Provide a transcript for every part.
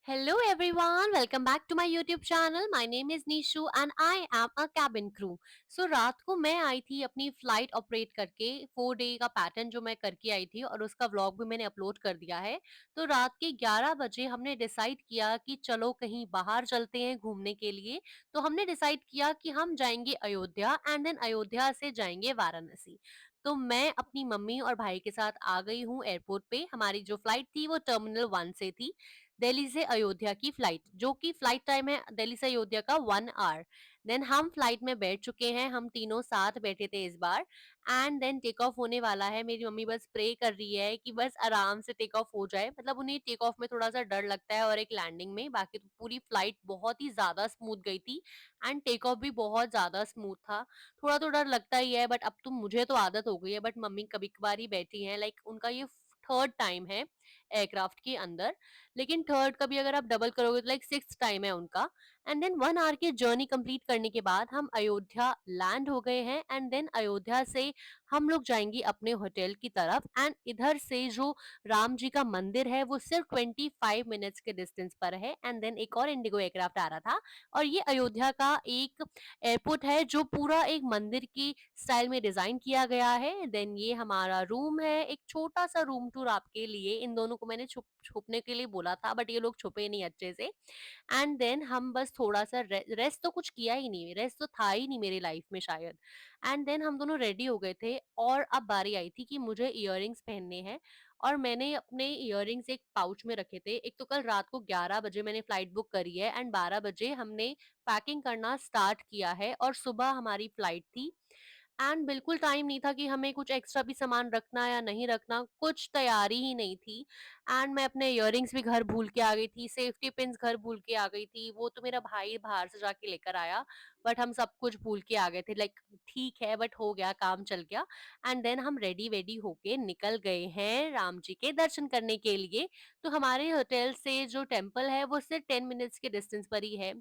Hello everyone, welcome back to my YouTube channel. My name is Nishu and I am a cabin crew. So रात को मैं आई थी अपनी flight operate करके 4 day का pattern जो मैं करके आई थी और उसका व्लॉग भी मैंने अपलोड कर दिया है। तो रात के 11 बजे हमने डिसाइड किया कि चलो कहीं बाहर चलते हैं घूमने के लिए। तो हमने डिसाइड किया कि हम जाएंगे अयोध्या एंड देन अयोध्या से जाएंगे वाराणसी। तो मैं अपनी मम्मी और भाई के साथ आ गई हूँ एयरपोर्ट पे। हमारी जो फ्लाइट थी वो टर्मिनल 1 से थी, दिल्ली से अयोध्या की फ्लाइट, जो कि फ्लाइट टाइम है दिल्ली से अयोध्या का 1 आवर। देन हम फ्लाइट में बैठ चुके हैं, हम तीनों साथ बैठे थे इस बार। एंड देन टेक ऑफ होने वाला है। मेरी मम्मी बस प्रे कर रही है कि बस आराम से टेक ऑफ हो जाए। मतलब उन्हें टेक ऑफ में थोड़ा सा डर लगता है और एक लैंडिंग में। बाकी तो पूरी फ्लाइट बहुत ही ज्यादा स्मूथ गई थी एंड टेक ऑफ भी बहुत ज्यादा स्मूथ था। थोड़ा तो डर लगता ही है, बट अब तो मुझे तो आदत हो गई है। बट मम्मी कभी कभार ही बैठी हैं, लाइक उनका ये थर्ड टाइम है एयरक्राफ्ट के अंदर। लेकिन थर्ड का भी अगर आप डबल करोगे तो लाइक सिक्स टाइम है उनका। एंड देन 1 आवर की जर्नी कंप्लीट करने के बाद हम अयोध्या लैंड हो गए हैं। एंड देन अयोध्या से हम लोग जाएंगे अपने होटल की तरफ। एंड इधर से जो राम जी का मंदिर है वो सिर्फ 25 मिनट्स के डिस्टेंस पर है। एंड देन एक और इंडिगो एयरक्राफ्ट आ रहा था। और ये अयोध्या का एक एयरपोर्ट है जो पूरा एक मंदिर की स्टाइल में डिजाइन किया गया है। देन ये हमारा रूम है, एक छोटा सा रूम टूर आपके लिए। इन दोनों को मैंने छुपने के लिए बोला था, बट ये लोग छुपे नहीं अच्छे से। एंड देन हम बस थोड़ा सा रेस्ट तो कुछ किया ही नहीं, रेस्ट तो था ही नहीं मेरी लाइफ में शायद। एंड देन हम दोनों रेडी हो गए थे और अब बारी आई थी कि मुझे इयररिंग्स पहनने हैं। और मैंने अपने इयररिंग्स एक पाउच में रखे थे। एक तो कल रात को 11 बजे मैंने फ्लाइट बुक करी है एंड 12 बजे हमने पैकिंग करना स्टार्ट किया है और सुबह हमारी फ्लाइट थी। एंड बिल्कुल टाइम नहीं था कि हमें कुछ एक्स्ट्रा भी सामान रखना या नहीं रखना, कुछ तैयारी ही नहीं थी। एंड मैं अपने इयररिंग्स भी घर भूल के आ गई थी, सेफ्टी पिन्स घर भूल के आ गई थी। वो तो मेरा भाई बाहर से जाके लेकर आया, बट हम सब कुछ भूल के आ गए थे। लाइक ठीक है, बट हो गया, काम चल गया। एंड देन हम रेडी वेडी होके निकल गए हैं राम जी के दर्शन करने के लिए। तो हमारे होटल से जो टेम्पल है वो सिर्फ 10 मिनट्स के डिस्टेंस पर ही है।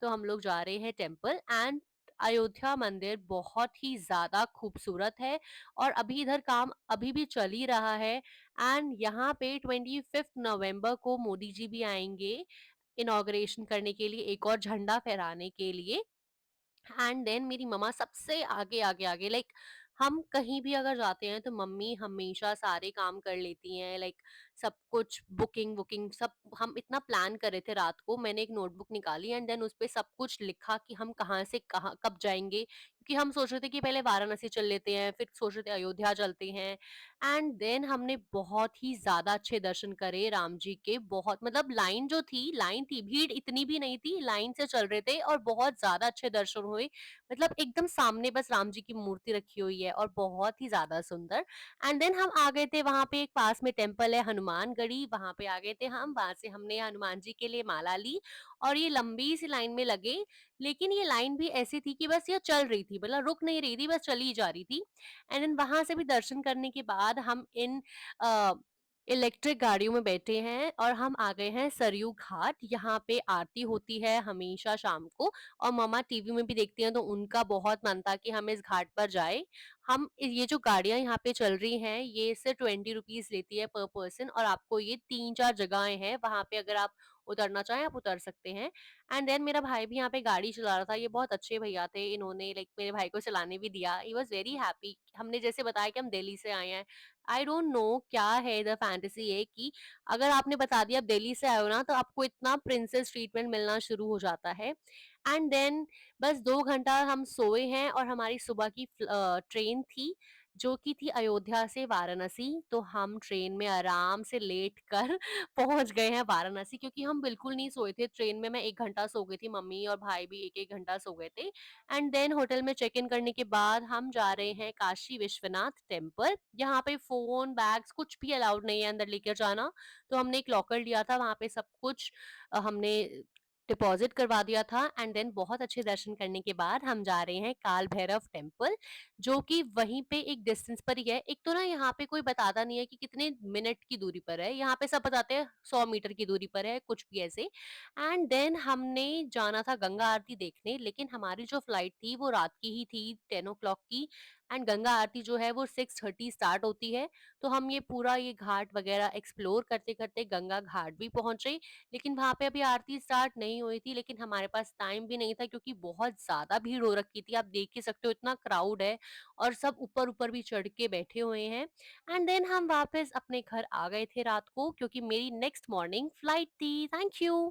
तो हम लोग जा रहे हैं टेम्पल। एंड अयोध्या मंदिर बहुत ही ज्यादा खूबसूरत है और अभी इधर काम अभी भी चल ही रहा है। एंड यहाँ पे 25 नवंबर को मोदी जी भी आएंगे इनॉग्रेशन करने के लिए, एक और झंडा फहराने के लिए। एंड देन मेरी मम्मा सबसे आगे आगे आगे, लाइक हम कहीं भी अगर जाते हैं तो मम्मी हमेशा सारे काम कर लेती हैं। लाइक सब कुछ बुकिंग वुकिंग सब हम इतना प्लान कर रहे थे। रात को मैंने एक नोटबुक निकाली एंड देन उस पे सब कुछ लिखा कि हम कहाँ से कहाँ कब जाएंगे, क्योंकि हम सोच रहे थे कि पहले वाराणसी चल लेते हैं, फिर सोच रहे थे अयोध्या चलते हैं। एंड देन हमने बहुत ही ज्यादा अच्छे दर्शन करे राम जी के। बहुत मतलब लाइन जो थी, लाइन थी, भीड़ इतनी भी नहीं थी, लाइन से चल रहे थे और बहुत ज्यादा अच्छे दर्शन हुए। मतलब एकदम सामने बस राम जी की मूर्ति रखी हुई है और बहुत ही ज्यादा सुंदर। एंड देन हम आ गए थे वहां पे, एक पास में टेम्पल है हनुमानगढ़ी, वहां पे आ गए थे हम। वहां से हमने हनुमान जी के लिए माला ली और ये लंबी सी लाइन में लगे। लेकिन ये लाइन भी ऐसी थी कि बस ये चल रही थी, मतलब रुक नहीं रही थी, बस चली जा रही थी। एंड देन वहां से भी दर्शन करने के बाद हम इन इलेक्ट्रिक गाड़ियों में बैठे हैं और हम आ गए हैं सरयू घाट। यहाँ पे आरती होती है हमेशा शाम को और मम्मा टीवी में भी देखती हैं, तो उनका बहुत मन था कि हम इस घाट पर जाए। ये जो गाड़ियां यहाँ पे चल रही हैं ये सिर्फ 20 रुपीज लेती है पर पर्सन और आपको ये 3 4 जगहें हैं वहां पे, अगर आप उतरना चाहें आप उतर सकते हैं। एंड देन मेरा भाई भी यहाँ पे गाड़ी चला रहा था। ये बहुत अच्छे भैया थे, इन्होंने लाइक मेरे भाई को चलाने भी दिया। He was very happy. हमने जैसे बताया कि हम दिल्ली से आए हैं। आई डोंट नो क्या है इधर फैंटेसी है कि अगर आपने बता दिया आप दिल्ली से आए हो ना तो आपको इतना प्रिंसेस ट्रीटमेंट मिलना शुरू हो जाता है। एंड देन बस 2 घंटा हम सोए हैं और हमारी सुबह की ट्रेन थी जो कि थी अयोध्या से वाराणसी। तो हम ट्रेन में आराम से लेट कर पहुंच गए हैं वाराणसी, क्योंकि हम बिल्कुल नहीं सोए थे ट्रेन में। मैं 1 घंटा सो गई थी, मम्मी और भाई भी एक एक घंटा सो गए थे। एंड देन होटल में चेक इन करने के बाद हम जा रहे हैं काशी विश्वनाथ टेम्पल। यहाँ पे फोन बैग्स कुछ भी अलाउड नहीं है अंदर लेकर जाना। तो हमने एक लॉकर लिया था, वहां पे सब कुछ हमने डिपॉजिट करवा दिया था। एंड देन बहुत अच्छे दर्शन करने के बाद हम जा रहे हैं काल भैरव टेम्पल, जो कि वहीं पे एक डिस्टेंस पर ही है। एक तो ना यहाँ पे कोई बताता नहीं है कि कितने मिनट की दूरी पर है, यहाँ पे सब बताते हैं 100 मीटर की दूरी पर है, कुछ भी ऐसे। एंड देन हमने जाना था गंगा आरती देखने, लेकिन हमारी जो फ्लाइट थी वो रात की ही थी, 10 o'clock की। एंड गंगा आरती जो है वो 6:30 स्टार्ट होती है। तो हम ये पूरा ये घाट वगैरह एक्सप्लोर करते-करते गंगा घाट भी पहुँचे। लेकिन वहाँ पे अभी आरती स्टार्ट नहीं हुई थी, लेकिन हमारे पास टाइम भी नहीं था क्योंकि बहुत ज़्यादा भीड़ हो रखी थी। आप देख ही सकते हो इतना क्राउड है और सब ऊपर-ऊपर भी चढ़ के बैठे हुए हैं। एंड देन हम वापस अपने घर आ गए थे रात को क्योंकि मेरी नेक्स्ट मॉर्निंग फ्लाइट थी। Thank you.